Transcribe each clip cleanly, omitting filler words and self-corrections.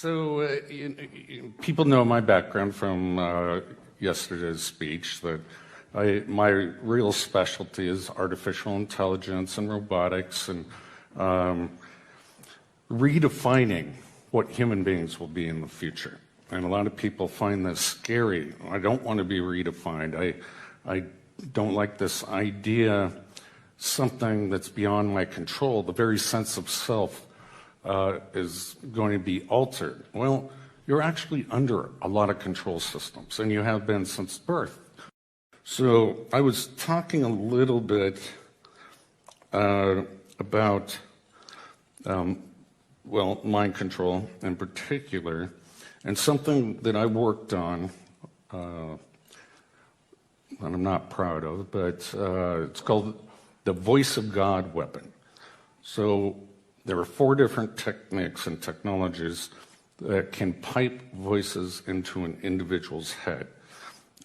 People know my background from yesterday's speech, that my real specialty is artificial intelligence and robotics and redefining what human beings will be in the future. And a lot of people find this scary. I don't want to be redefined. I don't like this idea, something that's beyond my control. The very sense of self is going to be altered. Well, you're actually under a lot of control systems, and you have been since birth. So I was talking a little bit about, mind control in particular, and something that I worked on that I'm not proud of, but it's called the Voice of God weapon. So there are 4 different techniques and technologies that can pipe voices into an individual's head.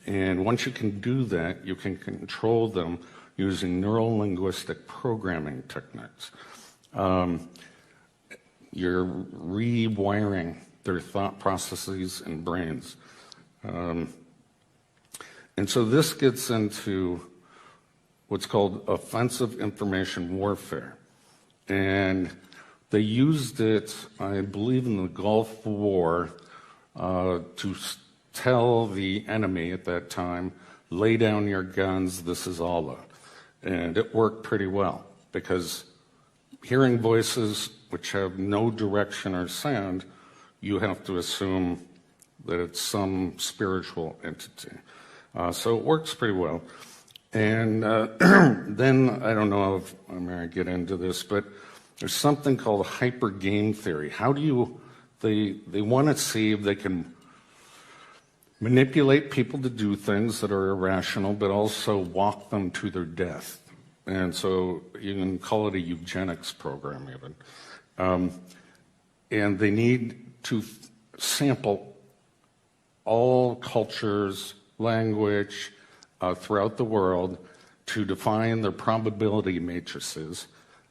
And once you can do that, you can control them using neuro-linguistic programming techniques. You're rewiring their thought processes and brains. And so this gets into what's called offensive information warfare. And they used it, I believe, in the Gulf War to tell the enemy at that time, lay down your guns, this is Allah. And it worked pretty well, because hearing voices which have no direction or sound, you have to assume that it's some spiritual entity. So it works pretty well. And then, I don't know if I'm going to get into this, but there's something called hyper game theory. How do you, they want to see if they can manipulate people to do things that are irrational, but also walk them to their death. And so you can call it a eugenics program even. And they need to sample all cultures, language throughout the world to define their probability matrices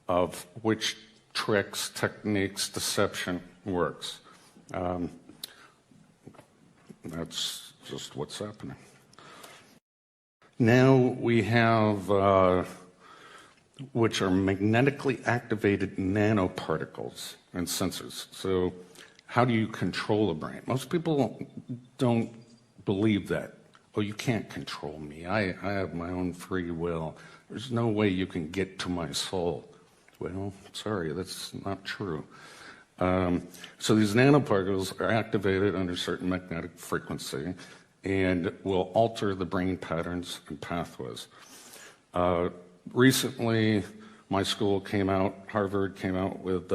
of which tricks, techniques, deception works. That's just what's happening. Now we have, which are magnetically activated nanoparticles and sensors. So how do you control a brain? Most people don't believe that. Oh, you can't control me. I have my own free will. There's no way you can get to my soul. Well, sorry, that's not true. So these nanoparticles are activated under certain magnetic frequency and will alter the brain patterns and pathways. Recently, my school came out, Harvard came out with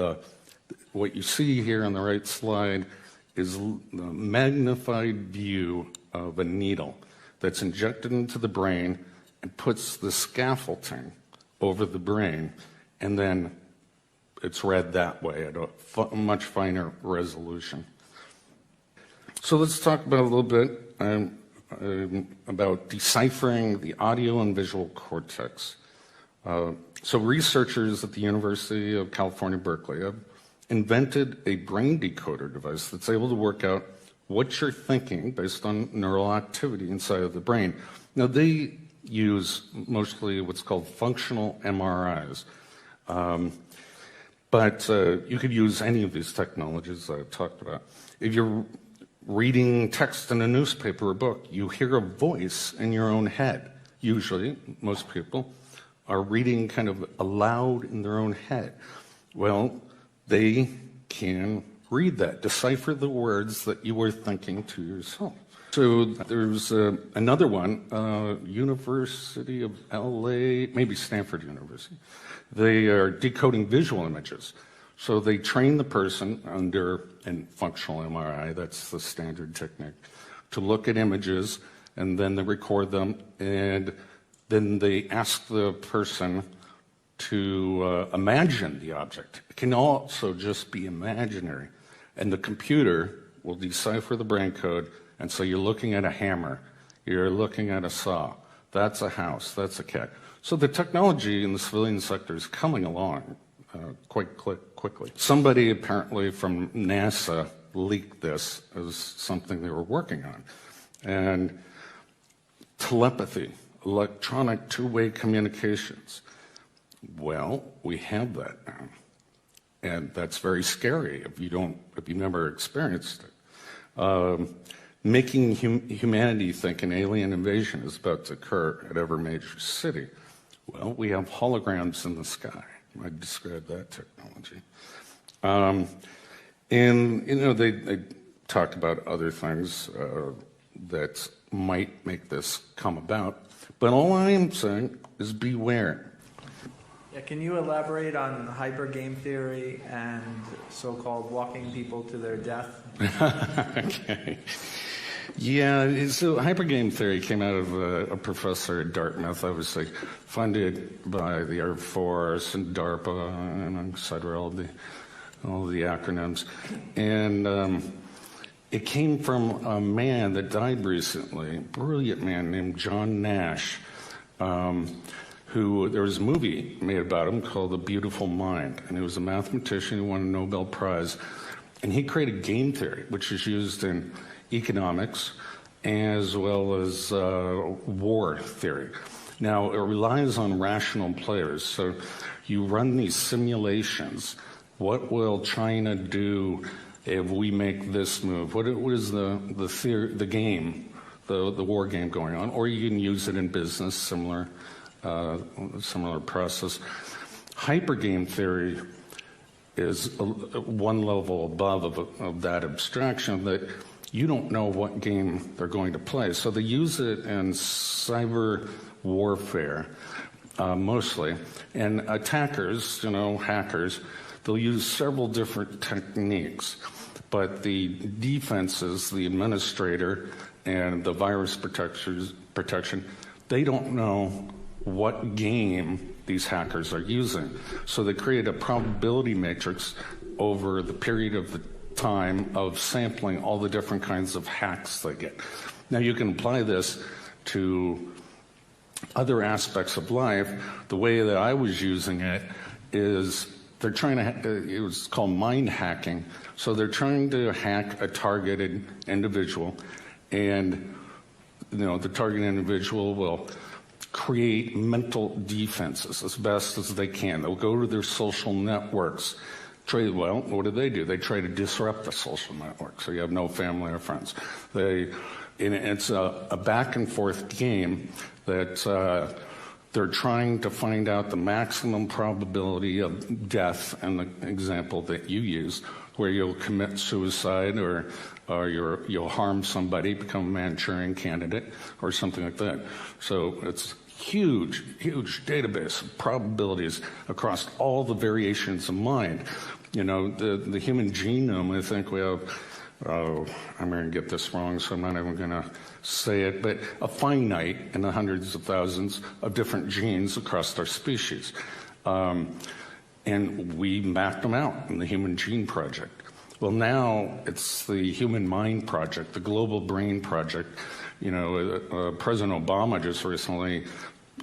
what you see here on the right slide is the magnified view of a needle that's injected into the brain and puts the scaffolding over the brain, and then it's read that way at a much finer resolution. So let's talk about a little bit about deciphering the audio and visual cortex. So researchers at the University of California, Berkeley have invented a brain decoder device that's able to work out what you're thinking based on neural activity inside of the brain. Now they use mostly what's called functional MRIs. But you could use any of these technologies that I've talked about. If you're reading text in a newspaper or book, you hear a voice in your own head. Usually, most people are reading kind of aloud in their own head. Well, they can read that, decipher the words that you were thinking to yourself. So there's another one, University of LA, maybe Stanford University. They are decoding visual images. So they train the person under a functional MRI, that's the standard technique, to look at images, and then they record them, and then they ask the person to imagine the object. It can also just be imaginary. And the computer will decipher the brain code, and so you're looking at a hammer, you're looking at a saw, that's a house, that's a cat. So the technology in the civilian sector is coming along quite quickly. Somebody apparently from NASA leaked this as something they were working on. And telepathy, electronic two-way communications. Well, we have that now. And that's very scary if you've never experienced it. Making humanity think an alien invasion is about to occur at every major city. Well, we have holograms in the sky. I described that technology. And, they talked about other things that might make this come about. But all I am saying is beware. Yeah, can you elaborate on hyper game theory and so-called walking people to their death? Okay. Yeah, so hypergame theory came out of a professor at Dartmouth, obviously funded by the Air Force and DARPA, and etc. all the acronyms. And it came from a man that died recently, a brilliant man named John Nash, who, there was a movie made about him called The Beautiful Mind, and he was a mathematician who won a Nobel Prize. And he created game theory, which is used in economics as well as war theory. Now, it relies on rational players. So you run these simulations. What will China do if we make this move? What is the game, the war game going on? Or you can use it in business, similar process. Hypergame theory is one level above of that abstraction, that you don't know what game they're going to play. So they use it in cyber warfare, mostly. And attackers, hackers, they'll use several different techniques. But the defenses, the administrator, and the virus protection, they don't know what game these hackers are using. So they create a probability matrix over the period of the time of sampling all the different kinds of hacks they get. Now you can apply this to other aspects of life. The way that I was using it is they're trying to, it was called mind hacking. So they're trying to hack a targeted individual, and the targeted individual will create mental defenses as best as they can. They'll go to their social networks. Well, what do? They try to disrupt the social network, so you have no family or friends. It's a back and forth game that they're trying to find out the maximum probability of death, and the example that you used, where you'll commit suicide or you'll harm somebody, become a Manchurian candidate, or something like that. So it's huge database of probabilities across all the variations of mind. The human genome, I think we have, I'm going to get this wrong, so I'm not even going to say it, but a finite in the hundreds of thousands of different genes across our species. And we mapped them out in the Human Gene Project. Well, now it's the Human Mind Project, the Global Brain Project. President Obama just recently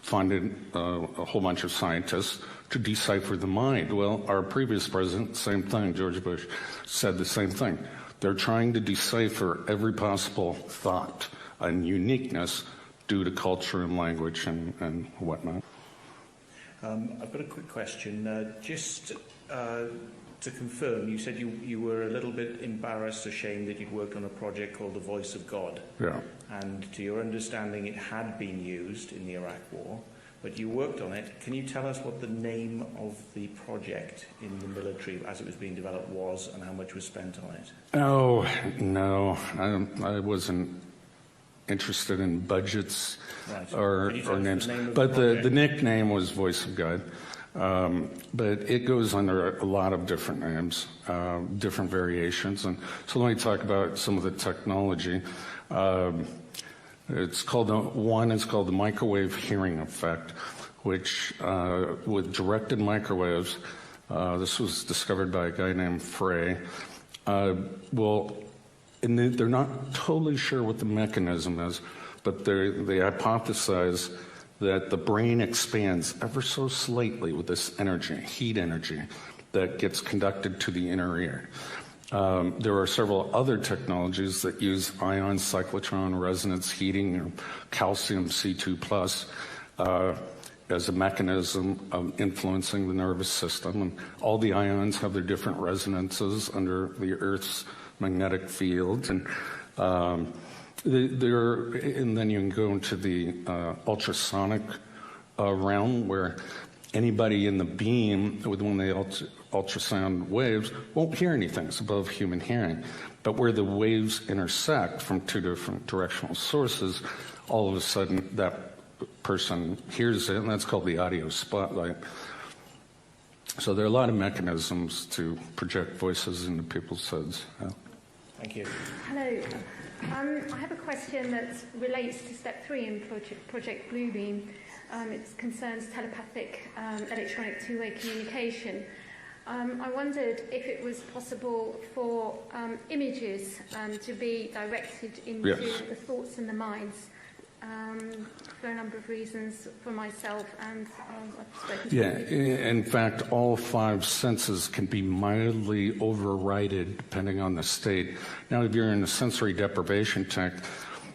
funded a whole bunch of scientists to decipher the mind. Well, our previous president, same thing, George Bush, said the same thing. They're trying to decipher every possible thought and uniqueness due to culture and language and whatnot. I've got a quick question. Just to confirm, you said you were a little bit embarrassed, ashamed that you'd worked on a project called The Voice of God. Yeah. And to your understanding, it had been used in the Iraq War, but you worked on it. Can you tell us what the name of the project in the military as it was being developed was, and how much was spent on it? Oh, no. I wasn't interested in budgets or names. But the nickname was Voice of God. But it goes under a lot of different names, different variations. And so let me talk about some of the technology. It's called the microwave hearing effect, which with directed microwaves, this was discovered by a guy named Frey. And they're not totally sure what the mechanism is, but they hypothesize that the brain expands ever so slightly with this energy, heat energy, that gets conducted to the inner ear. There are several other technologies that use ion cyclotron resonance heating or calcium C2+ as a mechanism of influencing the nervous system. And all the ions have their different resonances under the Earth's magnetic field. And then you can go into the ultrasonic realm, where anybody in the beam with one of the ultrasound waves won't hear anything. It's above human hearing. But where the waves intersect from two different directional sources, all of a sudden that person hears it, and that's called the audio spotlight. So there are a lot of mechanisms to project voices into people's heads. Thank you. Hello. I have a question that relates to step 3 in Project Bluebeam. It concerns telepathic electronic two-way communication. I wondered if it was possible for images to be directed into the thoughts and the minds, for a number of reasons, for myself and I've spoken to in fact, all 5 senses can be mildly overridden depending on the state. Now, if you're in a sensory deprivation tank,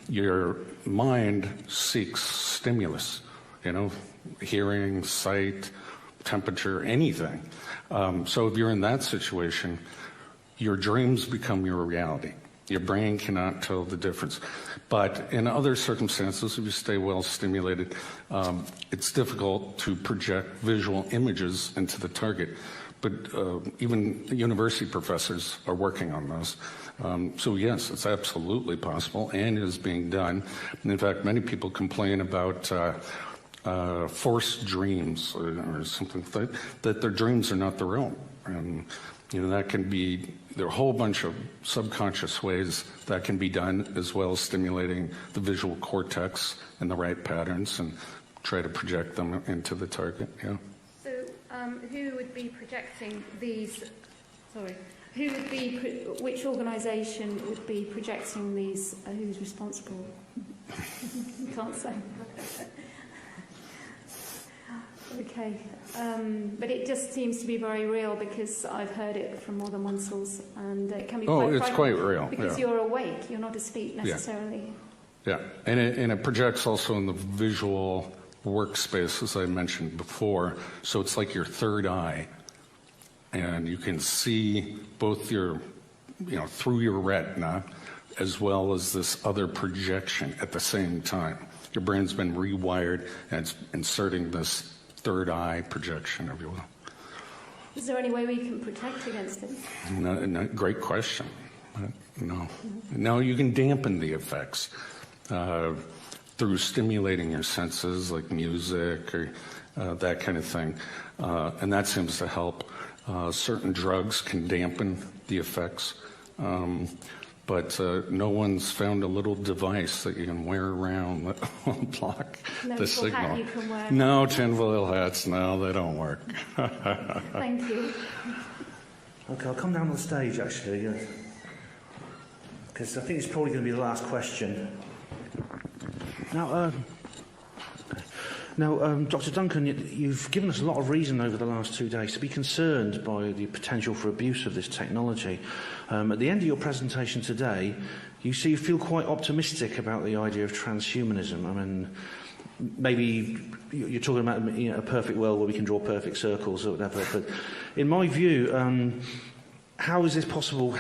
your mind seeks stimulus, hearing, sight, temperature, anything. So if you're in that situation, your dreams become your reality. Your brain cannot tell the difference. But in other circumstances, if you stay well stimulated, it's difficult to project visual images into the target. But even university professors are working on those. So yes, it's absolutely possible and is being done. And in fact, many people complain about forced dreams or something like that their dreams are not their own. And that can be, there are a whole bunch of subconscious ways that can be done, as well as stimulating the visual cortex in the right patterns and try to project them into the target. Yeah. So who would be projecting these, which organisation would be projecting these, who's responsible? You can't say. Okay, but it just seems to be very real because I've heard it from more than one source, and it can be quite real. Because you're awake, you're not asleep necessarily. Yeah, and it projects also in the visual workspace, as I mentioned before. So it's like your third eye, and you can see both your, through your retina, as well as this other projection at the same time. Your brain's been rewired, and it's inserting this third eye projection, if you will. Is there any way we can protect against it? No, great question. No. No, you can dampen the effects through stimulating your senses, like music or that kind of thing. And that seems to help. Certain drugs can dampen the effects. But no one's found a little device that you can wear around that will block the signal. Hat you can wear. No, tinfoil hats, no, they don't work. Thank you. Okay, I'll come down on the stage, actually, because I think it's probably going to be the last question. Now, Dr. Duncan, you've given us a lot of reason over the last 2 days to be concerned by the potential for abuse of this technology. At the end of your presentation today, you feel quite optimistic about the idea of transhumanism. I mean, maybe you're talking about a perfect world where we can draw perfect circles or whatever, but in my view, how is it possible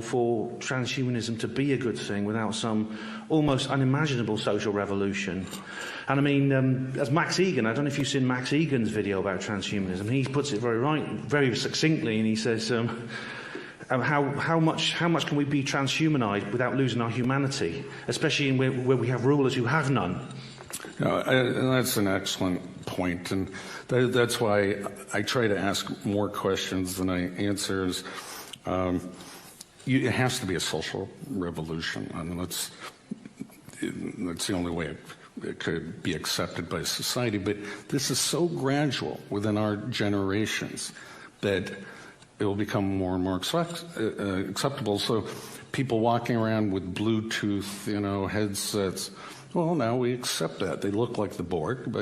for transhumanism to be a good thing without some almost unimaginable social revolution? And I mean, as Max Egan, I don't know if you've seen Max Egan's video about transhumanism. He puts it very succinctly, and he says, how much can we be transhumanized without losing our humanity, especially where we have rulers who have none? That's an excellent point, and that's why I try to ask more questions than I answer. It has to be a social revolution. I mean, that's the only way it could be accepted by society. But this is so gradual within our generations that it will become more and more acceptable. So people walking around with Bluetooth, headsets, Well, now we accept that. They look like the Borg,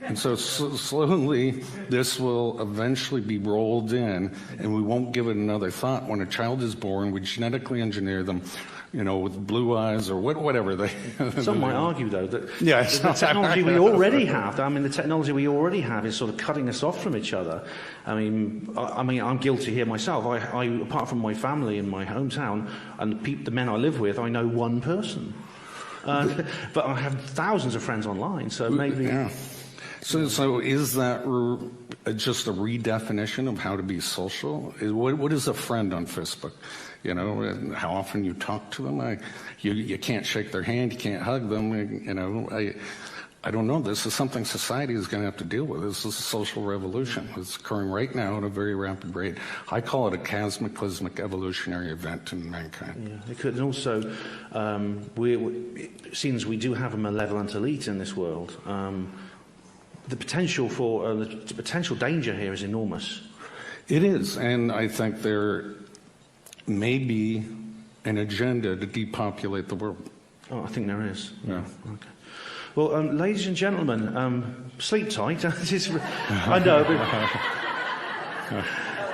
and so slowly this will eventually be rolled in, and we won't give it another thought. When a child is born, we genetically engineer them, with blue eyes or whatever they. Some might argue, though, that Yeah, the technology we already have, the technology we already have is sort of cutting us off from each other. I mean, I'm guilty here myself. I apart from my family in my hometown and the men I live with, I know one person. But I have thousands of friends online, so maybe. Yeah. So is that just a redefinition of how to be social? What is a friend on Facebook? And how often you talk to them. You can't shake their hand, you can't hug them. I don't know. This is something society is going to have to deal with. This is a social revolution. It's occurring right now at a very rapid rate. I call it a cataclysmic evolutionary event in mankind. Yeah, it could. And also, since we do have a malevolent elite in this world, the potential for the potential danger here is enormous. It is, and I think there may be an agenda to depopulate the world. Oh, I think there is. Yeah. Okay. Well, ladies and gentlemen, sleep tight. I know.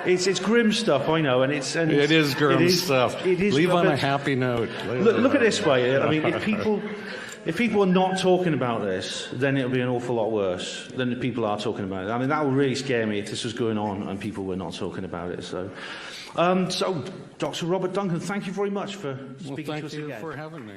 It's grim stuff, I know, and it is grim stuff. It is. Leave on a happy note. Look at it this way. I mean, if people are not talking about this, then it'll be an awful lot worse than the people are talking about it. I mean, that would really scare me if this was going on and people were not talking about it. So, Dr. Robert Duncan, thank you very much for speaking to us again. Thank you for having me.